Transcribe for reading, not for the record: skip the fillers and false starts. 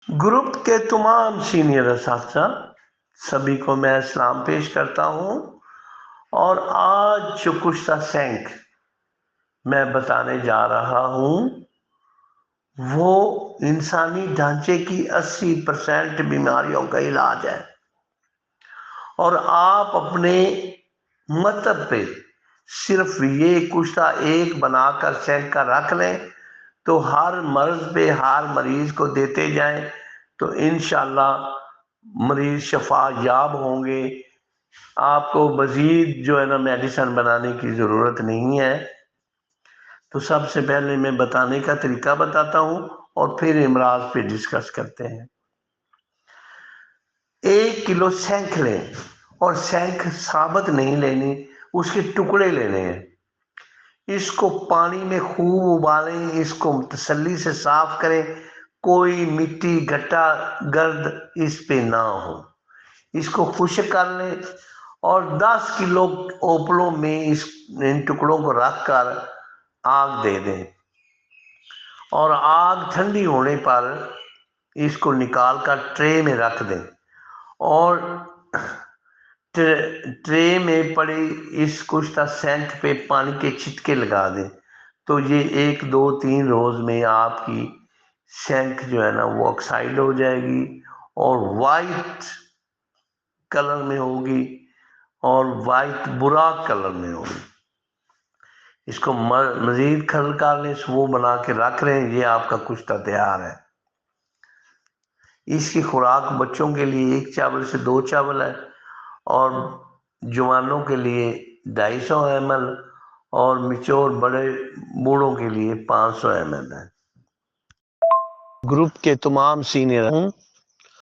Group के तमाम senior اساتذہ सभी को मैं सलाम पेश करता हूँ और आज जो कुश्ता सैंक मैं बताने जा रहा हूँ वो इंसानी ढांचे की 80% बीमारियों का इलाज है। और आप अपने मतलब पे सिर्फ ये कुश्ता एक बनाकर सैंक का रख लें तो हर मर्ज पे हर मरीज को देते जाएं तो इंशाल्लाह मरीज शफा याब होंगे। आपको मजीद जो है ना मेडिसिन बनाने की ज़रूरत नहीं है। तो सबसे पहले मैं बताने का तरीका बताता हूँ और फिर इमराज पे डिस्कस करते हैं। 1 किलो सैंक लें और सैंक साबुत नहीं लेनी, उसके टुकड़े लेने हैं। इसको पानी में खूब उबालें, इसको तसल्ली से साफ करें, कोई मिट्टी गट्टा गर्द इस पे ना हो। इसको खुश्क कर लें और 10 किलो ओपलों में इन टुकड़ों को रख कर आग दे दें और आग ठंडी होने पर इसको निकाल कर ट्रे में रख दें और ट्रे में पड़े इस कुश्ता सैंक पे पानी के छिटके लगा दें। तो ये 1 2 3 रोज में आपकी सैंक जो है ना वो ऑक्साइड हो जाएगी और वाइट कलर में होगी और वाइट बुराक कलर में होगी। इसको मजीद खलकाने वो बना के रख रहे हैं। ये आपका कुश्ता तैयार है। इसकी खुराक बच्चों के लिए 1 चावल से 2 चावल है और जवानों के लिए 250 ml और मिचोर बड़े बूढ़ों के लिए 500 ml है। ग्रुप के तमाम सीनियर